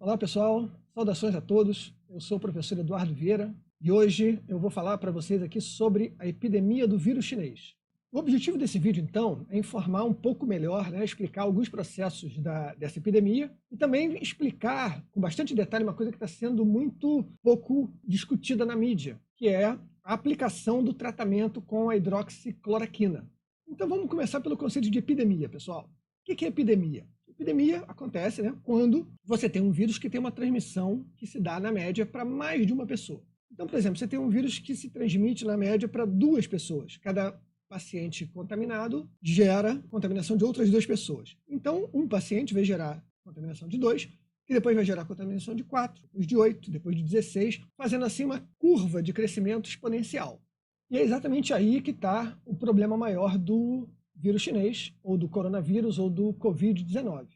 Olá pessoal, saudações a todos, eu sou o professor Eduardo Vieira e hoje eu vou falar para vocês aqui sobre a epidemia do vírus chinês. O objetivo desse vídeo então é informar um pouco melhor, explicar alguns processos dessa epidemia e também explicar com bastante detalhe uma coisa que está sendo muito pouco discutida na mídia, que é a aplicação do tratamento com a hidroxicloroquina. Então vamos começar pelo conceito de epidemia, pessoal. O que é epidemia? Epidemia acontece quando você tem um vírus que tem uma transmissão que se dá, na média, para mais de uma pessoa. Então, por exemplo, você tem um vírus que se transmite, na média, para 2 pessoas. Cada paciente contaminado gera contaminação de outras 2 pessoas. Então, um paciente vai gerar contaminação de 2, que depois vai gerar contaminação de 4, depois de 8, depois de 16, fazendo assim uma curva de crescimento exponencial. E é exatamente aí que está o problema maior do vírus chinês, ou do coronavírus, ou do Covid-19.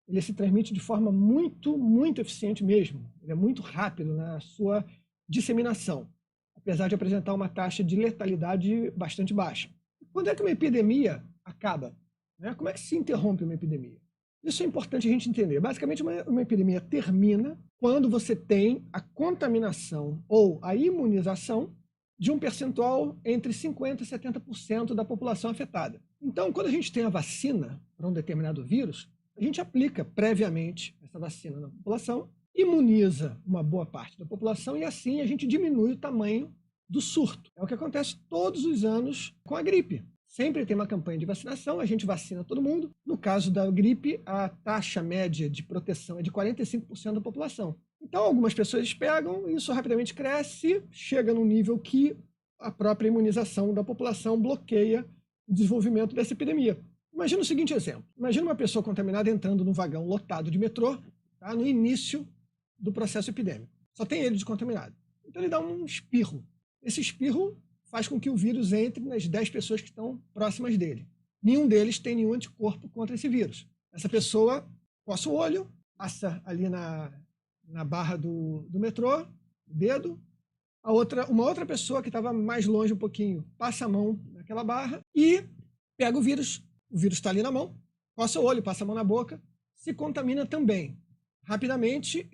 Ele se transmite de forma muito eficiente mesmo. Ele é muito rápido na sua disseminação, apesar de apresentar uma taxa de letalidade bastante baixa. Quando é que uma epidemia acaba? Como é que se interrompe uma epidemia? Isso é importante a gente entender. Basicamente, uma epidemia termina quando você tem a contaminação ou a imunização de um percentual entre 50% e 70% da população afetada. Então, quando a gente tem a vacina para um determinado vírus, a gente aplica previamente essa vacina na população, imuniza uma boa parte da população e assim a gente diminui o tamanho do surto. É o que acontece todos os anos com a gripe. Sempre tem uma campanha de vacinação, a gente vacina todo mundo. No caso da gripe, a taxa média de proteção é de 45% da população. Então, algumas pessoas pegam, isso rapidamente cresce, chega num nível que a própria imunização da população bloqueia o desenvolvimento dessa epidemia. Imagina o seguinte exemplo. Imagina uma pessoa contaminada entrando num vagão lotado de metrô, no início do processo epidêmico. Só tem ele descontaminado. Então ele dá um espirro. Esse espirro faz com que o vírus entre nas 10 pessoas que estão próximas dele. Nenhum deles tem nenhum anticorpo contra esse vírus. Essa pessoa coça o olho, passa ali na barra do metrô, dedo. Uma outra pessoa que estava mais longe um pouquinho passa a mão naquela barra e pega o vírus. O vírus está ali na mão, coça o olho, passa a mão na boca, se contamina também. Rapidamente,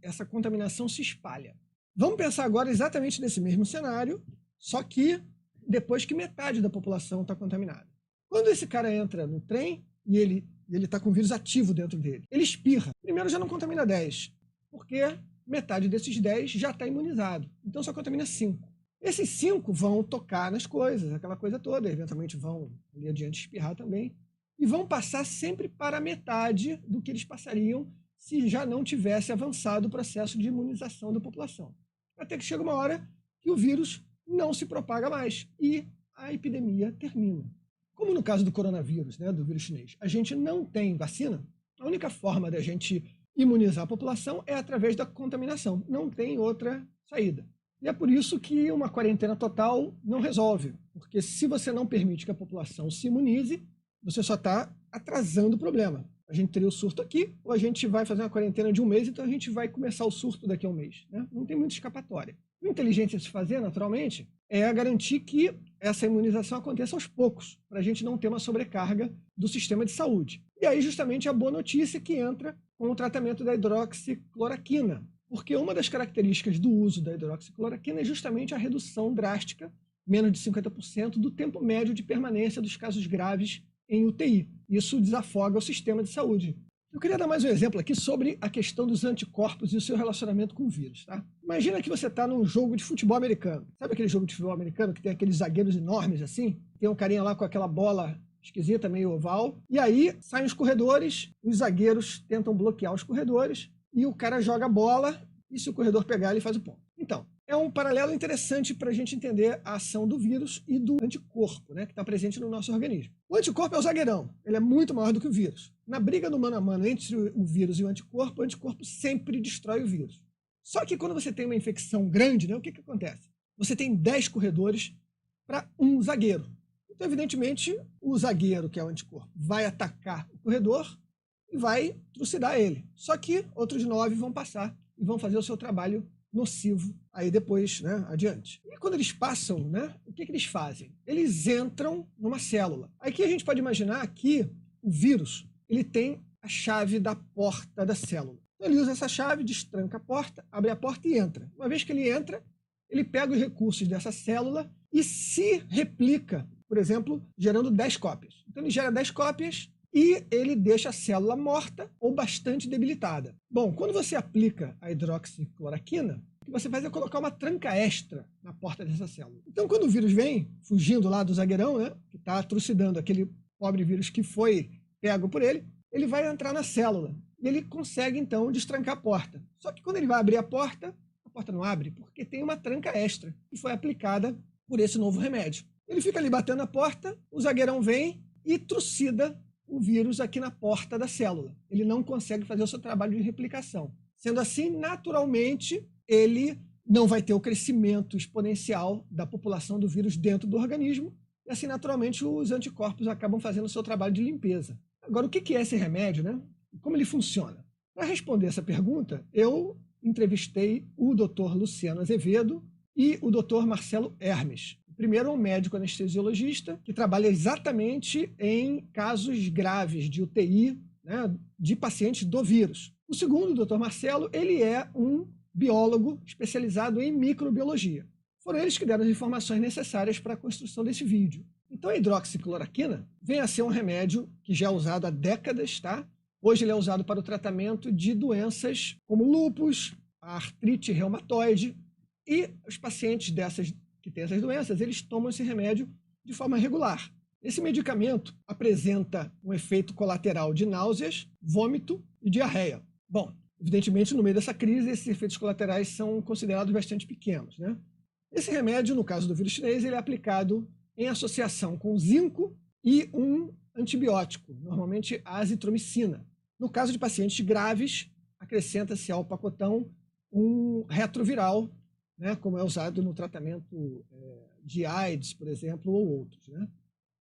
essa contaminação se espalha. Vamos pensar agora exatamente nesse mesmo cenário, só que depois que metade da população está contaminada. Quando esse cara entra no trem e ele está com o vírus ativo dentro dele, ele espirra. Primeiro já não contamina 10, porque metade desses 10 já está imunizado. Então só contamina 5. Esses 5 vão tocar nas coisas, aquela coisa toda, eventualmente vão ali adiante espirrar também, e vão passar sempre para a metade do que eles passariam se já não tivesse avançado o processo de imunização da população. Até que chega uma hora que o vírus não se propaga mais e a epidemia termina. Como no caso do coronavírus, do vírus chinês, a gente não tem vacina, a única forma da gente imunizar a população é através da contaminação, não tem outra saída. E é por isso que uma quarentena total não resolve, porque se você não permite que a população se imunize, você só está atrasando o problema. A gente teria o surto aqui, ou a gente vai fazer uma quarentena de 1 mês, então a gente vai começar o surto daqui a 1 mês. Não tem muita escapatória. O inteligente a se fazer, naturalmente, é garantir que essa imunização aconteça aos poucos, para a gente não ter uma sobrecarga do sistema de saúde. E aí, justamente, a boa notícia que entra com o tratamento da hidroxicloroquina, porque uma das características do uso da hidroxicloroquina é justamente a redução drástica, menos de 50%, do tempo médio de permanência dos casos graves em UTI. Isso desafoga o sistema de saúde. Eu queria dar mais um exemplo aqui sobre a questão dos anticorpos e o seu relacionamento com o vírus. Imagina que você está num jogo de futebol americano. Sabe aquele jogo de futebol americano que tem aqueles zagueiros enormes assim? Tem um carinha lá com aquela bola esquisita, meio oval. E aí saem os corredores, os zagueiros tentam bloquear os corredores e o cara joga a bola e se o corredor pegar, ele faz o ponto. Então, é um paralelo interessante para a gente entender a ação do vírus e do anticorpo, que está presente no nosso organismo. O anticorpo é o zagueirão, ele é muito maior do que o vírus. Na briga no mano a mano entre o vírus e o anticorpo sempre destrói o vírus. Só que quando você tem uma infecção grande, o que acontece? Você tem 10 corredores para um zagueiro. Então, evidentemente, o zagueiro, que é o anticorpo, vai atacar o corredor e vai trucidar ele. Só que outros 9 vão passar e vão fazer o seu trabalho nocivo aí depois, adiante. E quando eles passam, o que eles fazem? Eles entram numa célula. Aqui a gente pode imaginar que o vírus ele tem a chave da porta da célula. Então ele usa essa chave, destranca a porta, abre a porta e entra. Uma vez que ele entra, ele pega os recursos dessa célula e se replica, por exemplo, gerando 10 cópias. Então ele gera 10 cópias e ele deixa a célula morta ou bastante debilitada. Bom, quando você aplica a hidroxicloroquina, o que você faz é colocar uma tranca extra na porta dessa célula. Então, quando o vírus vem, fugindo lá do zagueirão, né, que está trucidando aquele pobre vírus que foi pego por ele, ele vai entrar na célula e ele consegue, então, destrancar a porta. Só que quando ele vai abrir a porta não abre, porque tem uma tranca extra que foi aplicada por esse novo remédio. Ele fica ali batendo na porta, o zagueirão vem e trucida o vírus aqui na porta da célula. Ele não consegue fazer o seu trabalho de replicação. Sendo assim, naturalmente, ele não vai ter o crescimento exponencial da população do vírus dentro do organismo, e assim, naturalmente, os anticorpos acabam fazendo o seu trabalho de limpeza. Agora, o que é esse remédio, né? Como ele funciona? Para responder essa pergunta, eu entrevistei o Dr. Luciano Azevedo e o Dr. Marcelo Hermes. O primeiro é um médico anestesiologista que trabalha exatamente em casos graves de UTI, né, de pacientes do vírus. O segundo, o Dr. Marcelo, ele é um biólogo especializado em microbiologia. Foram eles que deram as informações necessárias para a construção desse vídeo. Então a hidroxicloroquina vem a ser um remédio que já é usado há décadas, tá? Hoje ele é usado para o tratamento de doenças como lúpus, a artrite reumatoide, e os pacientes que têm essas doenças, eles tomam esse remédio de forma regular. Esse medicamento apresenta um efeito colateral de náuseas, vômito e diarreia. Bom, evidentemente, no meio dessa crise, esses efeitos colaterais são considerados bastante pequenos, né? Esse remédio, no caso do vírus chinês, ele é aplicado em associação com zinco e um antibiótico, normalmente a azitromicina. No caso de pacientes graves, acrescenta-se ao pacotão um retroviral, né, como é usado no tratamento de AIDS, por exemplo, ou outros, né?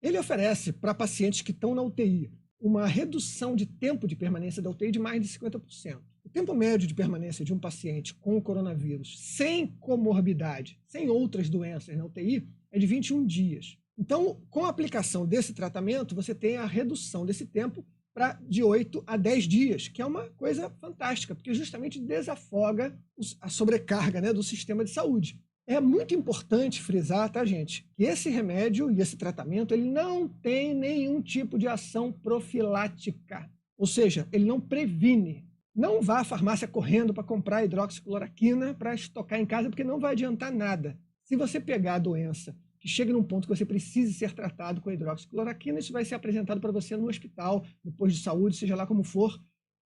Ele oferece para pacientes que estão na UTI uma redução de tempo de permanência da UTI de mais de 50%. O tempo médio de permanência de um paciente com coronavírus sem comorbidade, sem outras doenças na UTI, é de 21 dias. Então, com a aplicação desse tratamento, você tem a redução desse tempo de 8 a 10 dias, que é uma coisa fantástica, porque justamente desafoga a sobrecarga, né, do sistema de saúde. É muito importante frisar, tá, gente, que esse remédio e esse tratamento, ele não tem nenhum tipo de ação profilática, ou seja, ele não previne. Não vá à farmácia correndo para comprar hidroxicloroquina para estocar em casa, porque não vai adiantar nada. Se você pegar a doença que chega num ponto que você precise ser tratado com a hidroxicloroquina, isso vai ser apresentado para você no hospital, no posto de saúde, seja lá como for.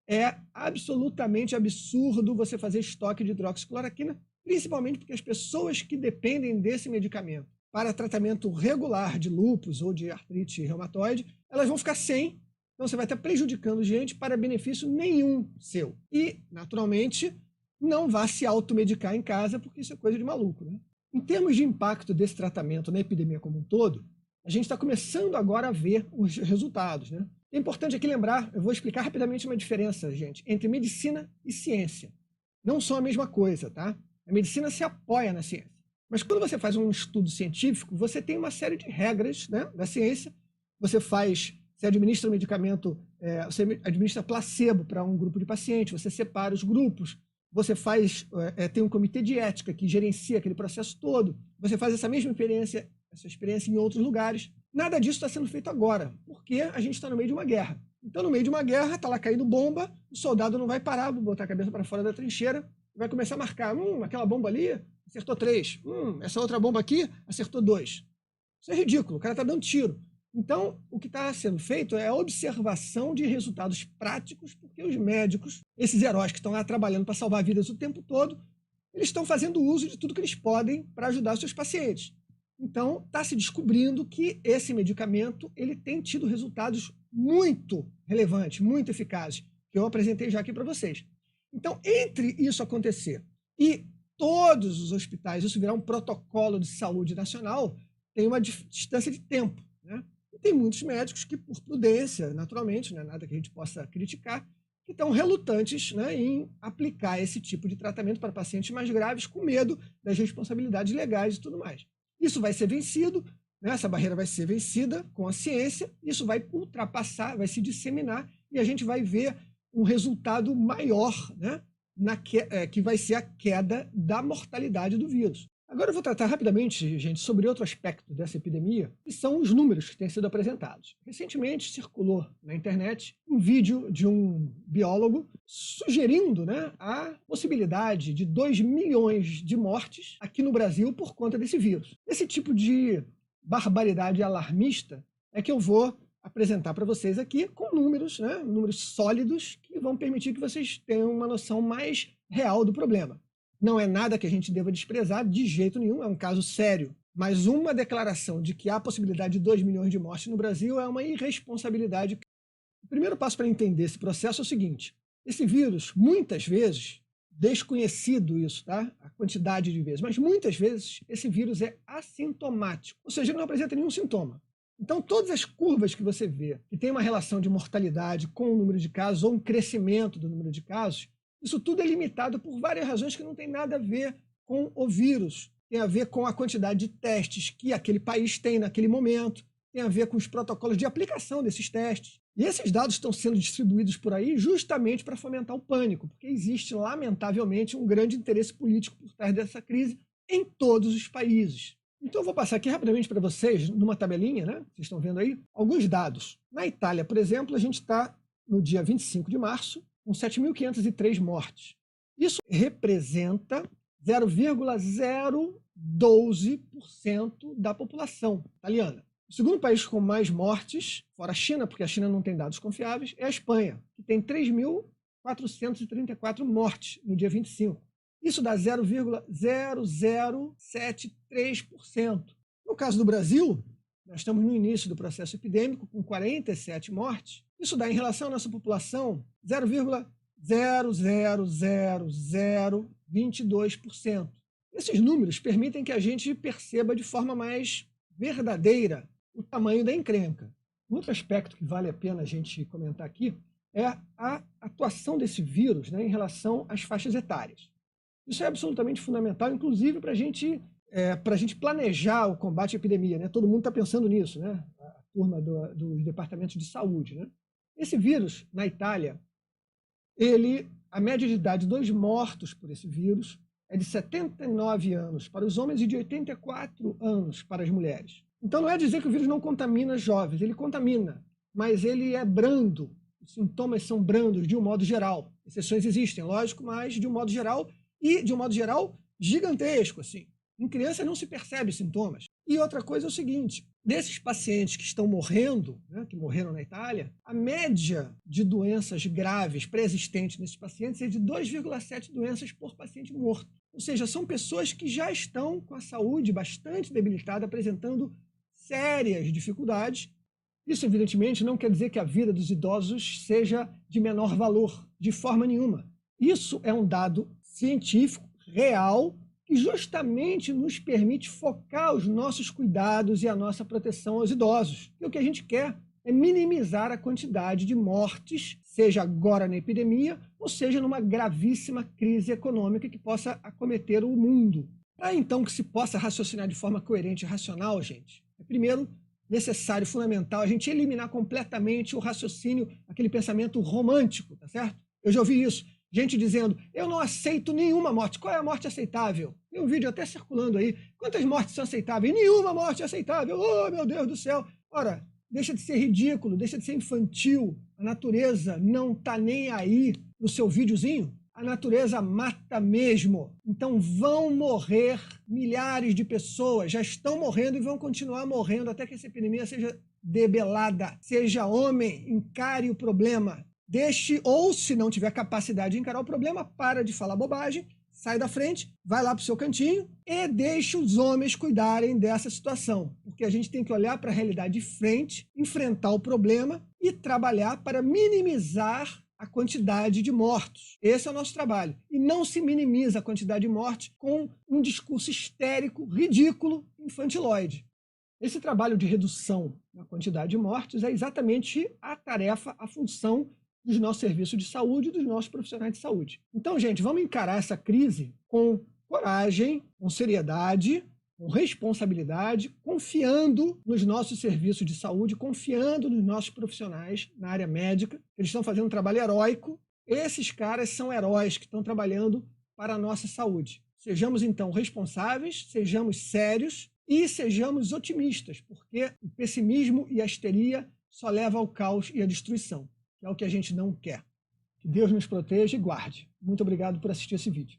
É absolutamente absurdo você fazer estoque de hidroxicloroquina, principalmente porque as pessoas que dependem desse medicamento para tratamento regular de lúpus ou de artrite reumatoide, elas vão ficar sem, então você vai estar prejudicando gente para benefício nenhum seu. E, naturalmente, não vá se automedicar em casa, porque isso é coisa de maluco, né? Em termos de impacto desse tratamento na epidemia como um todo, a gente está começando agora a ver os resultados, né? É importante aqui lembrar, eu vou explicar rapidamente uma diferença, gente, entre medicina e ciência. Não são a mesma coisa, tá? A medicina se apoia na ciência. Mas quando você faz um estudo científico, você tem uma série de regras, né, da ciência. Você administra um medicamento, você administra placebo para um grupo de pacientes, você separa os grupos, você tem um comitê de ética que gerencia aquele processo todo, você faz essa mesma experiência em outros lugares. Nada disso está sendo feito agora, porque a gente está no meio de uma guerra. Então, no meio de uma guerra, está lá caindo bomba, o soldado não vai parar, vai botar a cabeça para fora da trincheira, vai começar a marcar, aquela bomba ali acertou 3, essa outra bomba aqui acertou 2. Isso é ridículo, o cara está dando tiro. Então, o que está sendo feito é a observação de resultados práticos, porque os médicos, esses heróis que estão lá trabalhando para salvar vidas o tempo todo, eles estão fazendo uso de tudo que eles podem para ajudar os seus pacientes. Então, está se descobrindo que esse medicamento ele tem tido resultados muito relevantes, muito eficazes, que eu apresentei já aqui para vocês. Então, entre isso acontecer e todos os hospitais, isso virar um protocolo de saúde nacional, tem uma distância de tempo, né? E tem muitos médicos que, por prudência, naturalmente, não é nada que a gente possa criticar, que estão relutantes, né, em aplicar esse tipo de tratamento para pacientes mais graves, com medo das responsabilidades legais e tudo mais. Isso vai ser vencido, né, essa barreira vai ser vencida com a ciência, isso vai ultrapassar, vai se disseminar, e a gente vai ver um resultado maior, né, que vai ser a queda da mortalidade do vírus. Agora eu vou tratar rapidamente, gente, sobre outro aspecto dessa epidemia, que são os números que têm sido apresentados. Recentemente circulou na internet um vídeo de um biólogo sugerindo, né, a possibilidade de 2 milhões de mortes aqui no Brasil por conta desse vírus. Esse tipo de barbaridade alarmista é que eu vou apresentar para vocês aqui com números, né, números sólidos que vão permitir que vocês tenham uma noção mais real do problema. Não é nada que a gente deva desprezar de jeito nenhum, é um caso sério. Mas uma declaração de que há possibilidade de 2 milhões de mortes no Brasil é uma irresponsabilidade. O primeiro passo para entender esse processo é o seguinte: esse vírus, muitas vezes, desconhecido isso, tá? A quantidade de vezes, mas muitas vezes esse vírus é assintomático, ou seja, ele não apresenta nenhum sintoma. Então, todas as curvas que você vê que tem uma relação de mortalidade com o número de casos ou um crescimento do número de casos, isso tudo é limitado por várias razões que não tem nada a ver com o vírus. Tem a ver com a quantidade de testes que aquele país tem naquele momento, tem a ver com os protocolos de aplicação desses testes. E esses dados estão sendo distribuídos por aí justamente para fomentar o pânico, porque existe, lamentavelmente, um grande interesse político por trás dessa crise em todos os países. Então eu vou passar aqui rapidamente para vocês, numa tabelinha, né? Vocês estão vendo aí, alguns dados. Na Itália, por exemplo, a gente está no dia 25 de março, com 7.503 mortes. Isso representa 0,012% da população italiana. O segundo país com mais mortes, fora a China, porque a China não tem dados confiáveis, é a Espanha, que tem 3.434 mortes no dia 25. Isso dá 0,0073%. No caso do Brasil, nós estamos no início do processo epidêmico, com 47 mortes. Isso dá, em relação à nossa população, 0,00022%. Esses números permitem que a gente perceba de forma mais verdadeira o tamanho da encrenca. Um outro aspecto que vale a pena a gente comentar aqui é a atuação desse vírus, né, em relação às faixas etárias. Isso é absolutamente fundamental, inclusive para a gente planejar o combate à epidemia, né? Todo mundo está pensando nisso, né? A turma dos departamentos de saúde, né? Esse vírus, na Itália, a média de idade dos mortos por esse vírus é de 79 anos para os homens e de 84 anos para as mulheres. Então não é dizer que o vírus não contamina jovens, ele contamina, mas ele é brando, os sintomas são brandos de um modo geral. Exceções existem, lógico, mas de um modo geral, e de um modo geral gigantesco, assim. Em criança não se percebe sintomas. E outra coisa é o seguinte, desses pacientes que estão morrendo, né, que morreram na Itália, a média de doenças graves pré-existentes nesses pacientes é de 2,7 doenças por paciente morto. Ou seja, são pessoas que já estão com a saúde bastante debilitada, apresentando sérias dificuldades. Isso, evidentemente, não quer dizer que a vida dos idosos seja de menor valor, de forma nenhuma. Isso é um dado científico, real, que justamente nos permite focar os nossos cuidados e a nossa proteção aos idosos. E o que a gente quer é minimizar a quantidade de mortes, seja agora na epidemia, ou seja numa gravíssima crise econômica que possa acometer o mundo. Para então que se possa raciocinar de forma coerente e racional, gente, é primeiro necessário, fundamental, a gente eliminar completamente o raciocínio, aquele pensamento romântico, tá certo? Eu já ouvi isso. Gente dizendo, eu não aceito nenhuma morte. Qual é a morte aceitável? Tem um vídeo até circulando aí. Quantas mortes são aceitáveis? Nenhuma morte é aceitável. Oh, meu Deus do céu. Ora, deixa de ser ridículo, deixa de ser infantil. A natureza não está nem aí no seu videozinho. A natureza mata mesmo. Então vão morrer milhares de pessoas. Já estão morrendo e vão continuar morrendo até que essa epidemia seja debelada. Seja homem, encare o problema. Deixe, ou se não tiver capacidade de encarar o problema, para de falar bobagem, sai da frente, vai lá para o seu cantinho e deixe os homens cuidarem dessa situação. Porque a gente tem que olhar para a realidade de frente, enfrentar o problema e trabalhar para minimizar a quantidade de mortos. Esse é o nosso trabalho. E não se minimiza a quantidade de mortes com um discurso histérico, ridículo, infantiloide. Esse trabalho de redução na quantidade de mortes é exatamente a tarefa, a função dos nossos serviços de saúde e dos nossos profissionais de saúde. Então, gente, vamos encarar essa crise com coragem, com seriedade, com responsabilidade, confiando nos nossos serviços de saúde, confiando nos nossos profissionais na área médica. Eles estão fazendo um trabalho heróico Esses caras são heróis que estão trabalhando para a nossa saúde. Sejamos, então, responsáveis, sejamos sérios e sejamos otimistas, porque o pessimismo e a histeria só levam ao caos e à destruição, que é o que a gente não quer. Que Deus nos proteja e guarde. Muito obrigado por assistir esse vídeo.